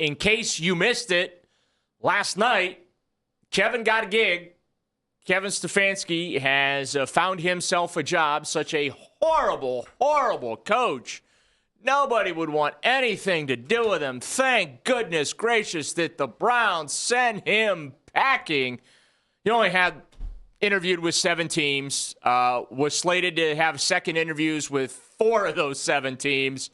in case you missed it, last night, Kevin got a gig. Kevin Stefanski has found himself a job. Such a horrible, horrible coach. Nobody would want anything to do with him. Thank goodness gracious that the Browns sent him packing. He only had interviewed with 7 teams, was slated to have second interviews with 4 of those 7 teams.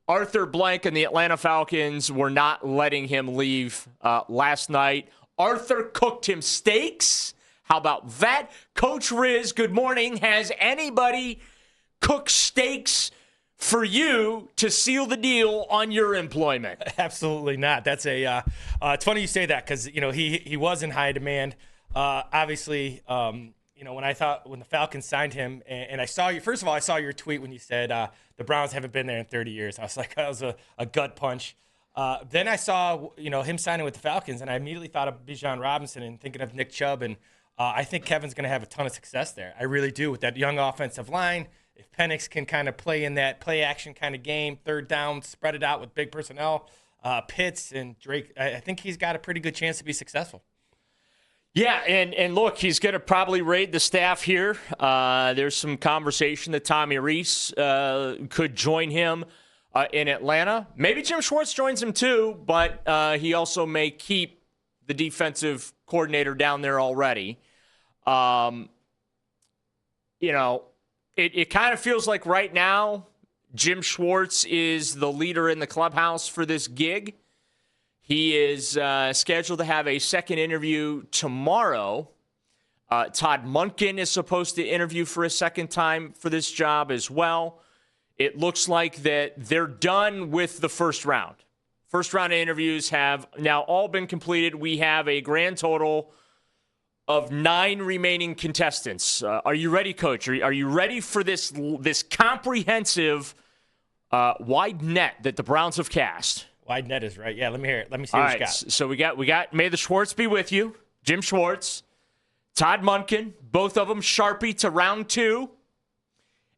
Arthur Blank and the Atlanta Falcons were not letting him leave last night. Arthur cooked him steaks. How about that? Coach Riz, good morning. Has anybody cooked steaks for you to seal the deal on your employment? Absolutely not. That's it's funny you say that because, he was in high demand. Obviously, when the Falcons signed him and I saw you, first of all, I saw your tweet when you said the Browns haven't been there in 30 years. I was like, that was a gut punch. Then I saw, him signing with the Falcons and I immediately thought of Bijan Robinson and thinking of Nick Chubb. And I think Kevin's going to have a ton of success there. I really do with that young offensive line. If Penix can kind of play in that play action kind of game, third down, spread it out with big personnel, Pitts and Drake, I think he's got a pretty good chance to be successful. Yeah, and look, he's going to probably raid the staff here. There's some conversation that Tommy Rees could join him in Atlanta. Maybe Jim Schwartz joins him too, but he also may keep the defensive coordinator down there already. It kind of feels like right now Jim Schwartz is the leader in the clubhouse for this gig. He is scheduled to have a second interview tomorrow. Todd Monken is supposed to interview for a second time for this job as well. It looks like that they're done with the first round. First round of interviews have now all been completed. We have a grand total of 9 remaining contestants. Are you ready, Coach? Are you ready for this comprehensive wide net that the Browns have cast? Wide net is right. Yeah, let me hear it. Let me see what you got. So we got may the Schwartz be with you, Jim Schwartz, Todd Monken, both of them Sharpie to round 2.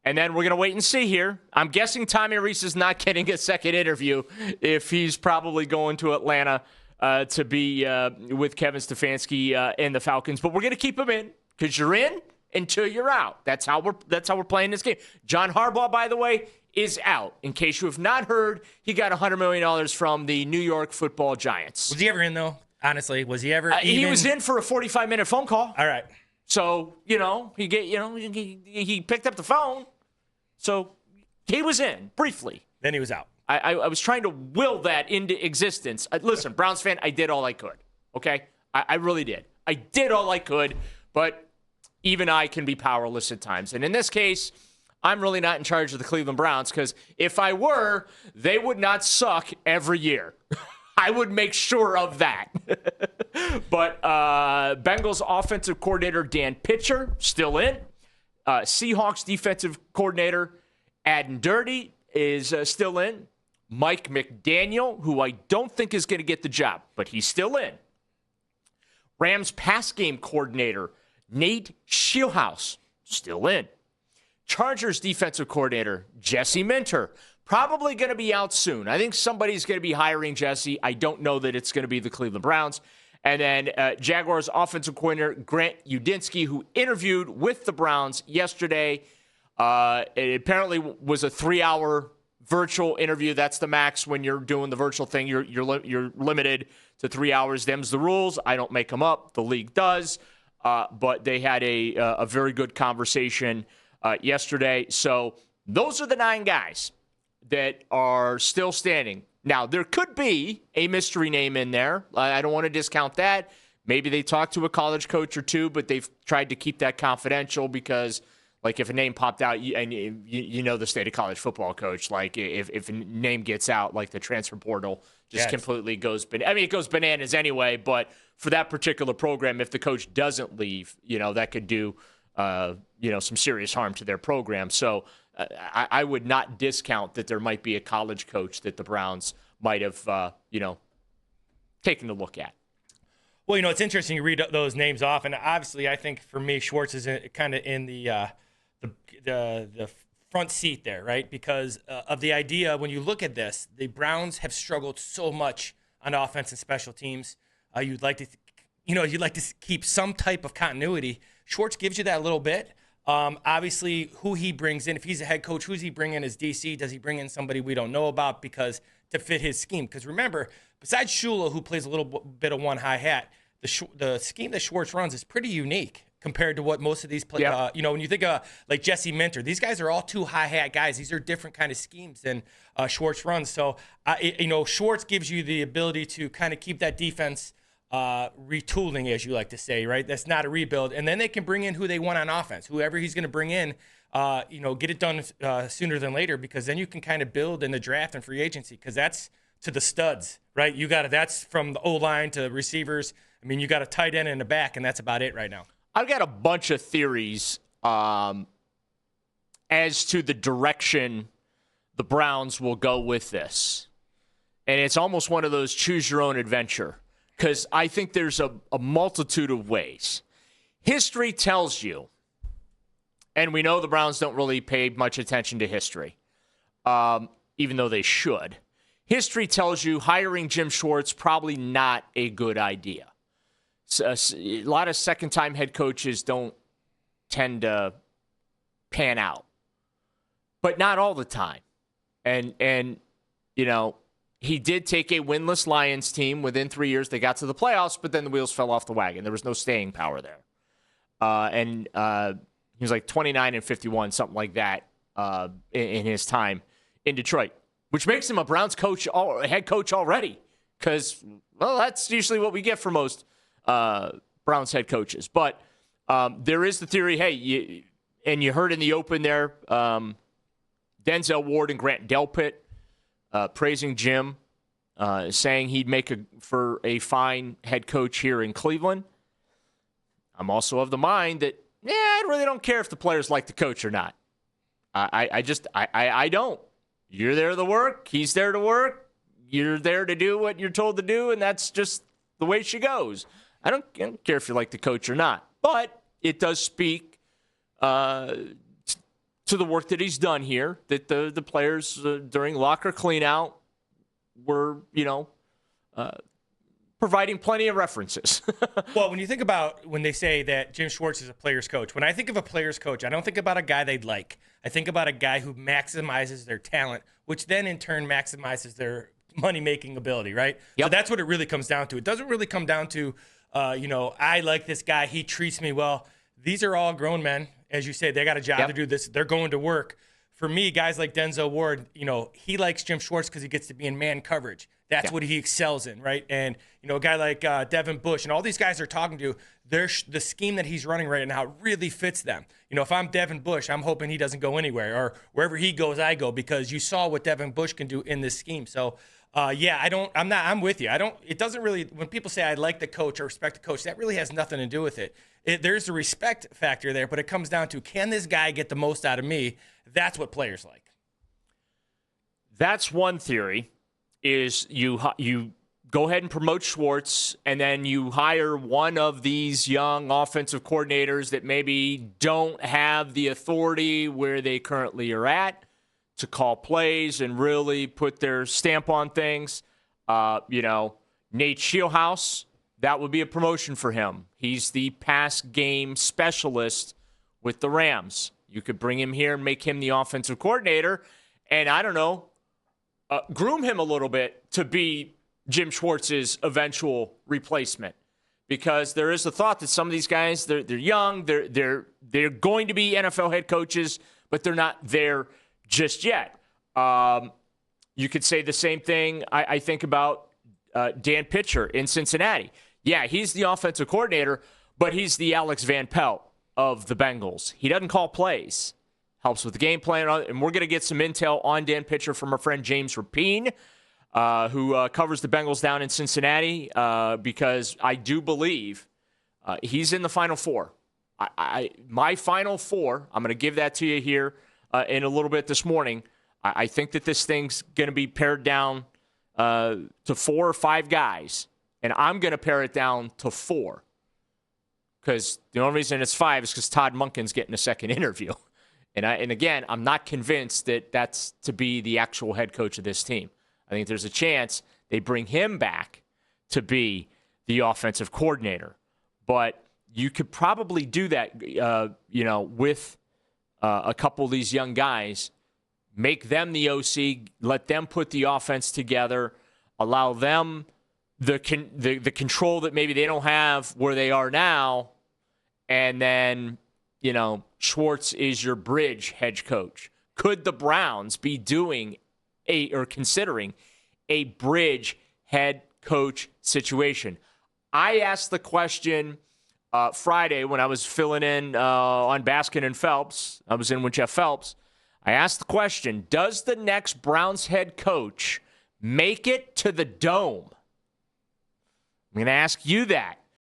And then we're going to wait and see here. I'm guessing Tommy Rees is not getting a second interview if he's probably going to Atlanta to be with Kevin Stefanski and the Falcons. But we're going to keep him in because you're in until you're out. That's how we're playing this game. John Harbaugh, by the way, is out. In case you have not heard, he got $100 million from the New York Football Giants. Was he ever in, though? Honestly, was he ever even? He was in for a 45-minute phone call. All right. So, he picked up the phone. So he was in briefly. Then he was out. I was trying to will that into existence. Listen, Browns fan, I did all I could. Okay? I really did. I did all I could, but even I can be powerless at times. And in this case, I'm really not in charge of the Cleveland Browns because if I were, they would not suck every year. I would make sure of that. But Bengals offensive coordinator Dan Pitcher, still in. Seahawks defensive coordinator Adden Dirty is still in. Mike McDaniel, who I don't think is going to get the job, but he's still in. Rams pass game coordinator Nate Scheelhaase, still in. Chargers defensive coordinator Jesse Minter, probably going to be out soon. I think somebody's going to be hiring Jesse. I don't know that it's going to be the Cleveland Browns. And then Jaguars offensive coordinator Grant Udinski, who interviewed with the Browns yesterday. It apparently was a 3-hour virtual interview. That's the max when you're doing the virtual thing. You're limited to 3 hours. Them's the rules. I don't make them up. The league does. But they had a very good conversation yesterday. So those are the 9 guys that are still standing. Now, there could be a mystery name in there. I don't want to discount that. Maybe they talked to a college coach or two, but they've tried to keep that confidential because, like, if a name popped out, and you know the state of college football, Coach, like, if a name gets out, like the transfer portal just completely goes – I mean, it goes bananas anyway, but for that particular program, if the coach doesn't leave, that could do, some serious harm to their program. So – I would not discount that there might be a college coach that the Browns might have, taken a look at. Well, it's interesting you read those names off, and obviously I think for me Schwartz is kind of in the front seat there, right? Because of the idea when you look at this, the Browns have struggled so much on offense and special teams. You'd like to keep some type of continuity. Schwartz gives you that a little bit. Obviously, who he brings in, if he's a head coach, who's he bring in as DC? Does he bring in somebody we don't know about because to fit his scheme? Because remember, besides Shula, who plays a little bit of one high hat, the scheme that Schwartz runs is pretty unique compared to what most of these play. Yep. When you think of like Jesse Minter, these guys are all two high hat guys. These are different kind of schemes than Schwartz runs. So, Schwartz gives you the ability to kind of keep that defense retooling, as you like to say, right? That's not a rebuild. And then they can bring in who they want on offense. Whoever he's going to bring in, get it done sooner than later, because then you can kind of build in the draft and free agency, because that's to the studs, right? That's from the O-line to receivers. I mean, you got a tight end in the back, and that's about it right now. I've got a bunch of theories as to the direction the Browns will go with this. And it's almost one of those choose your own adventure, because I think there's a multitude of ways. History tells you, and we know the Browns don't really pay much attention to history, even though they should. History tells you hiring Jim Schwartz probably not a good idea. A lot of second-time head coaches don't tend to pan out, but not all the time. And he did take a winless Lions team. Within 3 years, they got to the playoffs, but then the wheels fell off the wagon. There was no staying power there. And he was like 29-51, something like that, in his time in Detroit, which makes him a Browns head coach already, because, well, that's usually what we get for most Browns head coaches. But there is the theory, hey, and you heard in the open there, Denzel Ward and Grant Delpit praising Jim, saying he'd make for a fine head coach here in Cleveland. I'm also of the mind that, I really don't care if the players like the coach or not. I don't. You're there to work. He's there to work. You're there to do what you're told to do, and that's just the way she goes. I don't care if you like the coach or not, but it does speak to the work that he's done here, that the players during locker cleanout were, providing plenty of references. Well, when you think about when they say that Jim Schwartz is a player's coach, when I think of a player's coach, I don't think about a guy they'd like. I think about a guy who maximizes their talent, which then in turn maximizes their money-making ability, right? Yep. So that's what it really comes down to. It doesn't really come down to, I like this guy, he treats me well. These are all grown men. As you say, they got a job to do this. They're going to work. For me, guys like Denzel Ward, he likes Jim Schwartz because he gets to be in man coverage. That's what he excels in, right? And, a guy like Devin Bush and all these guys are talking to, the scheme that he's running right now really fits them. If I'm Devin Bush, I'm hoping he doesn't go anywhere, or wherever he goes, I go, because you saw what Devin Bush can do in this scheme. So, I'm with you. It doesn't really, when people say I like the coach or respect the coach, that really has nothing to do with it. There's a respect factor there, but it comes down to, can this guy get the most out of me? That's what players like. That's one theory, is you go ahead and promote Schwartz, and then you hire one of these young offensive coordinators that maybe don't have the authority where they currently are at to call plays and really put their stamp on things. Nate Scheelhaase, that would be a promotion for him. He's the pass game specialist with the Rams. You could bring him here and make him the offensive coordinator, and I don't know, groom him a little bit to be Jim Schwartz's eventual replacement, because there is a thought that some of these guys, they're young, they're going to be NFL head coaches, but they're not there just yet. You could say the same thing, I think, about Dan Pitcher in Cincinnati. Yeah, he's the offensive coordinator, but he's the Alex Van Pelt of the Bengals. He doesn't call plays. Helps with the game plan. And we're going to get some intel on Dan Pitcher from our friend James Rapine, who covers the Bengals down in Cincinnati, because I do believe he's in the Final Four. My Final Four, I'm going to give that to you here in a little bit this morning. I think that this thing's going to be pared down to 4 or 5 guys, and I'm going to pare it down to 4, because the only reason it's 5 is because Todd Monken's getting a second interview. And again, I'm not convinced that that's to be the actual head coach of this team. I think there's a chance They bring him back to be the offensive coordinator. But you could probably do that, with a couple of these young guys. Make them the OC, let them put the offense together, allow them the control that maybe they don't have where they are now, and then, Schwartz is your bridge head coach. Could the Browns be doing considering a bridge head coach situation? I asked the question Friday when I was filling in on Baskin and Phelps. I was in with Jeff Phelps. I asked the question, does the next Browns head coach make it to the Dome? I'm going to ask you that.